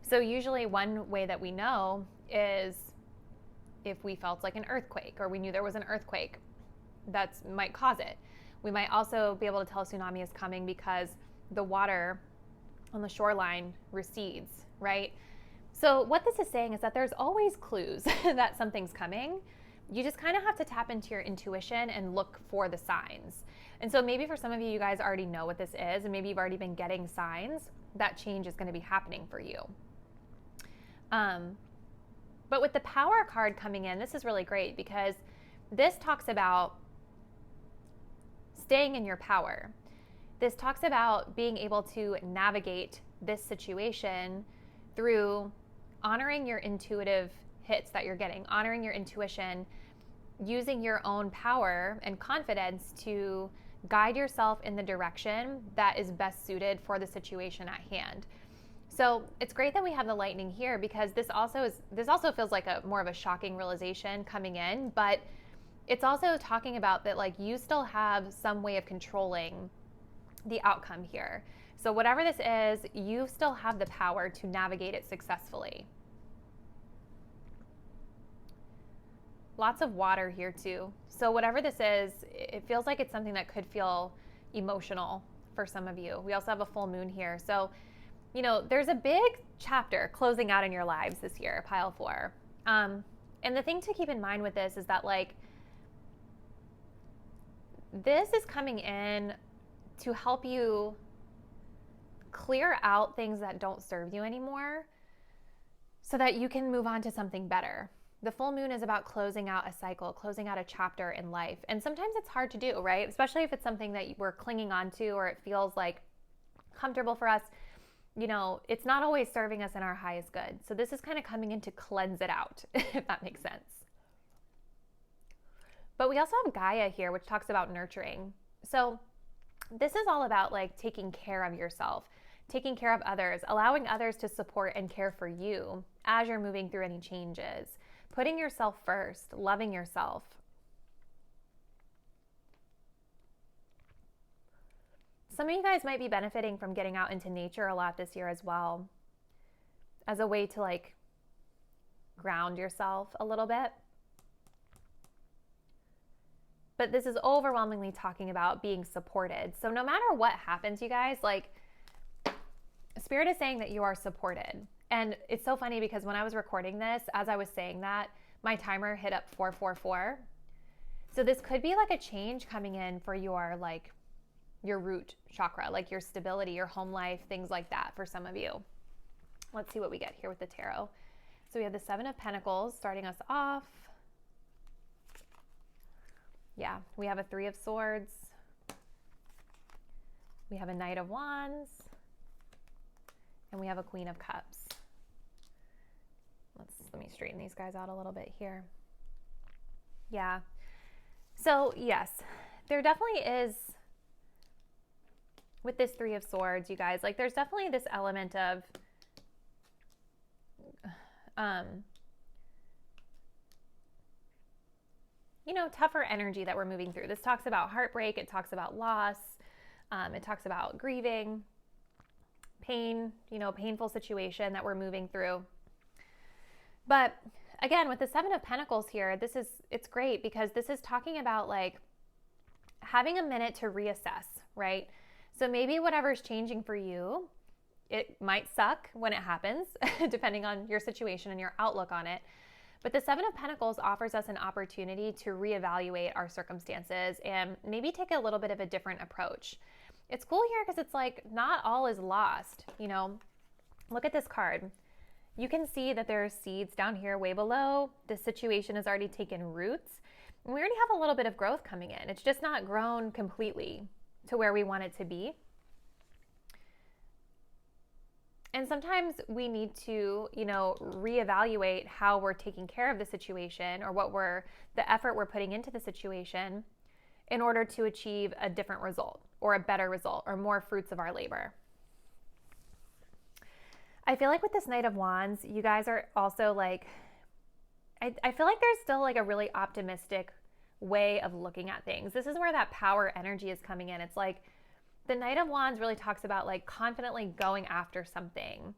So usually one way that we know is if we felt like an earthquake or we knew there was an earthquake that might cause it. We might also be able to tell a tsunami is coming because the water on the shoreline recedes, right? So what this is saying is that there's always clues that something's coming. You just kind of have to tap into your intuition and look for the signs. And so maybe for some of you, you guys already know what this is, and maybe you've already been getting signs that change is going to be happening for you. But with the Power card coming in, this is really great because this talks about staying in your power. This talks about being able to navigate this situation through honoring your intuitive hits that you're getting, honoring your intuition, using your own power and confidence to guide yourself in the direction that is best suited for the situation at hand. So it's great that we have the lightning here because this also feels like a more of a shocking realization coming in, but it's also talking about that like you still have some way of controlling the outcome here. So whatever this is, you still have the power to navigate it successfully. Lots of water here too. So whatever this is, it feels like it's something that could feel emotional for some of you. We also have a full moon here. So, you know, there's a big chapter closing out in your lives this year, pile 4. And the thing to keep in mind with this is that like, this is coming in to help you clear out things that don't serve you anymore so that you can move on to something better. The full moon is about closing out a cycle, closing out a chapter in life. And sometimes it's hard to do, right? Especially if it's something that we're clinging on to or it feels like comfortable for us. You know, it's not always serving us in our highest good. So this is kind of coming in to cleanse it out, if that makes sense. But we also have Gaia here, which talks about nurturing. So this is all about like taking care of yourself, taking care of others, allowing others to support and care for you as you're moving through any changes, putting yourself first, loving yourself. Some of you guys might be benefiting from getting out into nature a lot this year as well, as a way to like ground yourself a little bit. But this is overwhelmingly talking about being supported. So no matter what happens, you guys, like Spirit is saying that you are supported. And it's so funny because when I was recording this, as I was saying that, my timer hit up 444. So this could be like a change coming in for your like your root chakra, like your stability, your home life, things like that for some of you. Let's see what we get here with the tarot. So we have the 7 of Pentacles starting us off. Yeah, we have a 3 of Swords. We have a Knight of Wands. And we have a Queen of Cups. Let me straighten these guys out a little bit here. Yeah. So yes, there definitely is, with this 3 of Swords, you guys, like there's definitely this element of tougher energy that we're moving through. This talks about heartbreak. It talks about loss. It talks about grieving, pain, painful situation that we're moving through. But again, with the Seven of Pentacles here, it's great because this is talking about like having a minute to reassess, right? So maybe whatever's changing for you, it might suck when it happens, depending on your situation and your outlook on it. But the Seven of Pentacles offers us an opportunity to reevaluate our circumstances and maybe take a little bit of a different approach. It's cool here because it's like not all is lost, Look at this card. You can see that there are seeds down here way below. The situation has already taken roots. And we already have a little bit of growth coming in. It's just not grown completely to where we want it to be. And sometimes we need to, reevaluate how we're taking care of the situation or the effort we're putting into the situation in order to achieve a different result or a better result or more fruits of our labor. I feel like with this Knight of Wands, you guys are also like, I feel like there's still like a really optimistic way of looking at things. This is where that power energy is coming in. It's like the Knight of Wands really talks about like confidently going after something.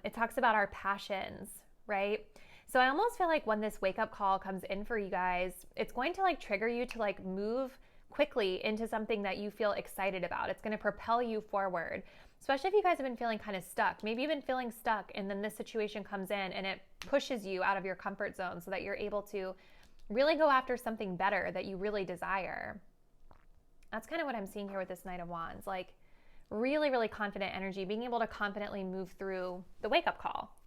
It talks about our passions, right? So I almost feel like when this wake up call comes in for you guys, it's going to like trigger you to like move quickly into something that you feel excited about. It's going to propel you forward. Especially if you guys have been feeling kind of stuck. Maybe you've been feeling stuck and then this situation comes in and it pushes you out of your comfort zone so that you're able to really go after something better that you really desire. That's kind of what I'm seeing here with this Knight of Wands. Like really, really confident energy, being able to confidently move through the wake-up call.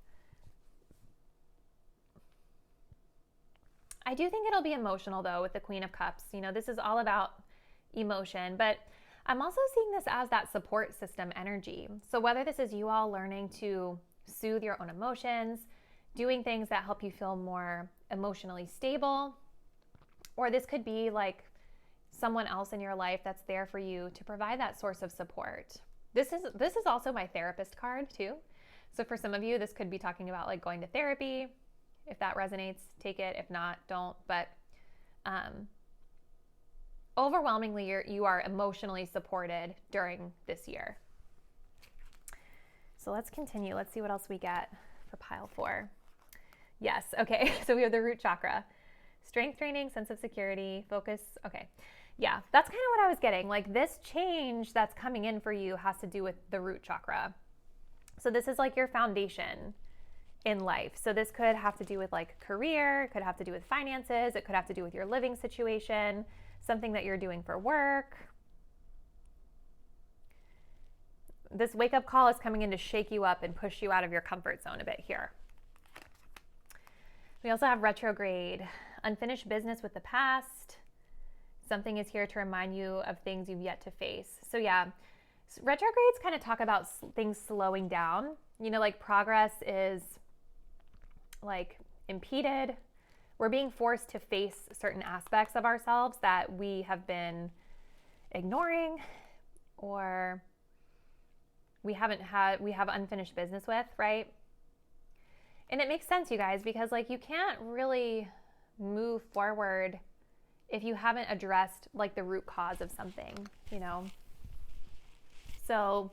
I do think it'll be emotional though with the Queen of Cups. This is all about emotion, but I'm also seeing this as that support system energy. So whether this is you all learning to soothe your own emotions, doing things that help you feel more emotionally stable, or this could be like someone else in your life that's there for you to provide that source of support. This is also my therapist card too. So for some of you, this could be talking about like going to therapy. If that resonates, take it. If not, don't. But overwhelmingly, you are emotionally supported during this year. So let's continue. Let's see what else we get for pile 4. Yes. Okay. So we have the root chakra. Strength training, sense of security, focus. Okay. Yeah, that's kind of what I was getting. Like this change that's coming in for you has to do with the root chakra. So this is like your foundation in life. So this could have to do with like career, it could have to do with finances, it could have to do with your living situation, something that you're doing for work. This wake-up call is coming in to shake you up and push you out of your comfort zone a bit here. We also have retrograde, unfinished business with the past. Something is here to remind you of things you've yet to face. So yeah, retrogrades kind of talk about things slowing down. Like progress is like impeded. We're being forced to face certain aspects of ourselves that we have been ignoring or we have unfinished business with, right? And it makes sense, you guys, because like you can't really move forward if you haven't addressed like the root cause of something, So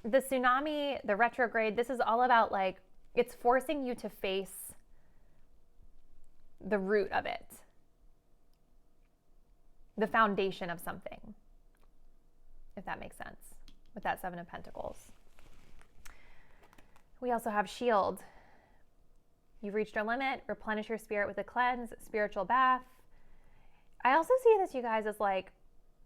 the tsunami, the retrograde, this is all about like, it's forcing you to face the root of it, the foundation of something, if that makes sense, with that Seven of Pentacles. We also have shield. You've reached your limit, replenish your spirit with a cleanse, spiritual bath. I also see this, you guys, as like,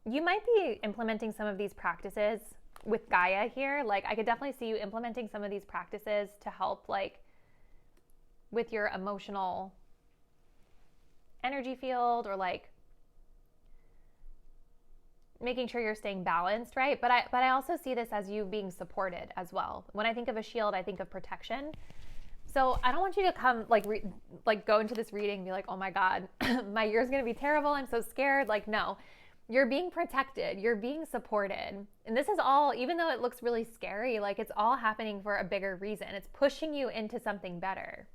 you might be implementing some of these practices with Gaia here. Like I could definitely see you implementing some of these practices to help like with your emotional energy field or like making sure you're staying balanced, right? But I also see this as you being supported as well. When I think of a shield, I think of protection. So I don't want you to come like go into this reading and be like, oh my God, my year's gonna be terrible. I'm so scared. Like, no, you're being protected. You're being supported. And this is all, even though it looks really scary, like it's all happening for a bigger reason. It's pushing you into something better.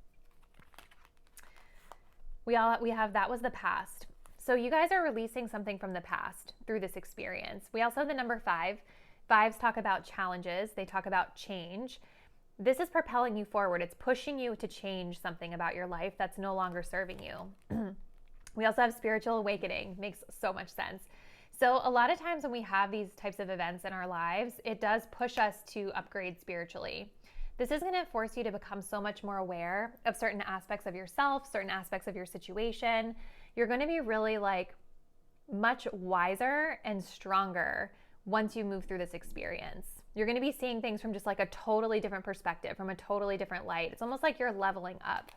We have that was the past. So you guys are releasing something from the past through this experience. We also have the number 5. Fives talk about challenges. They talk about change. This is propelling you forward. It's pushing you to change something about your life that's no longer serving you. We also have spiritual awakening. Makes so much sense. So a lot of times when we have these types of events in our lives, it does push us to upgrade spiritually. This is going to force you to become so much more aware of certain aspects of yourself, certain aspects of your situation. You're going to be really like much wiser and stronger once you move through this experience. You're going to be seeing things from just like a totally different perspective, from a totally different light. It's almost like you're leveling up.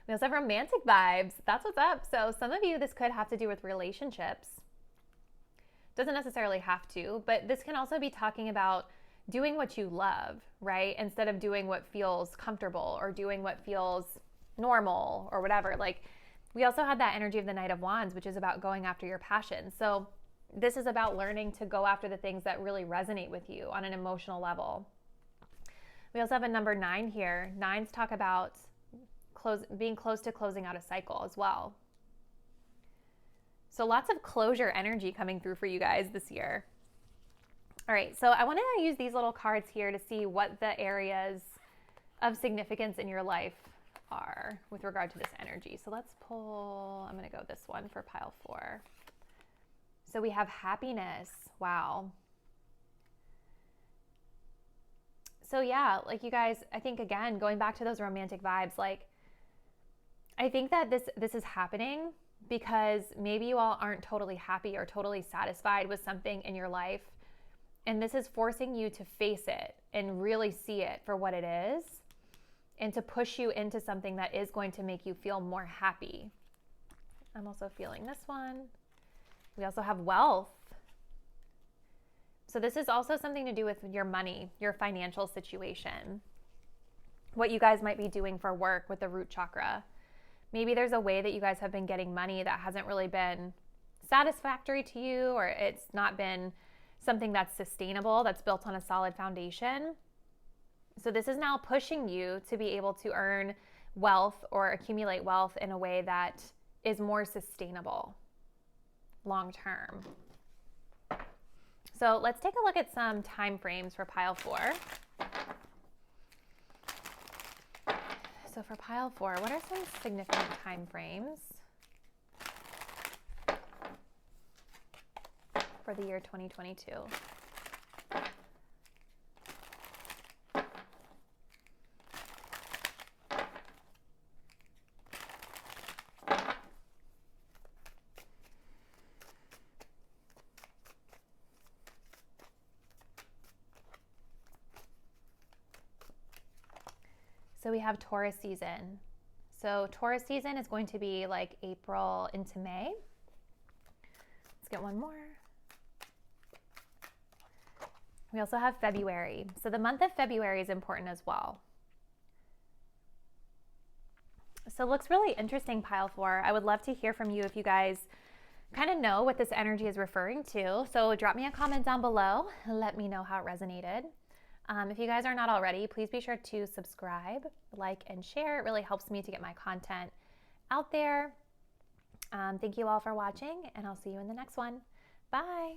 We also have romantic vibes. That's what's up. So some of you, this could have to do with relationships. Doesn't necessarily have to, but this can also be talking about doing what you love, right? Instead of doing what feels comfortable or doing what feels normal or whatever. Like, we also had that energy of the Knight of Wands, which is about going after your passion. So this is about learning to go after the things that really resonate with you on an emotional level. We also have a number 9 here. 9s talk about being close to closing out a cycle as well. So lots of closure energy coming through for you guys this year. All right, so I want to use these little cards here to see what the areas of significance in your life are with regard to this energy. So let's pull, I'm going to go this one for pile 4. So we have happiness. Wow. So yeah, like you guys, I think again, going back to those romantic vibes, like I think that this is happening because maybe you all aren't totally happy or totally satisfied with something in your life. And this is forcing you to face it and really see it for what it is and to push you into something that is going to make you feel more happy. I'm also feeling this one. We also have wealth. So this is also something to do with your money, your financial situation, what you guys might be doing for work with the root chakra. Maybe there's a way that you guys have been getting money that hasn't really been satisfactory to you, or it's not been something that's sustainable, that's built on a solid foundation. So this is now pushing you to be able to earn wealth or accumulate wealth in a way that is more sustainable long term. So let's take a look at some time frames for pile 4. So for pile 4, what are some significant time frames for the year 2022? So we have Taurus season. So Taurus season is going to be like April into May. Let's get one more. We also have February. So the month of February is important as well. So it looks really interesting, pile 4. I would love to hear from you if you guys kind of know what this energy is referring to. So drop me a comment down below and let me know how it resonated. If you guys are not already, please be sure to subscribe, like, and share. It really helps me to get my content out there. Thank you all for watching, and I'll see you in the next one. Bye.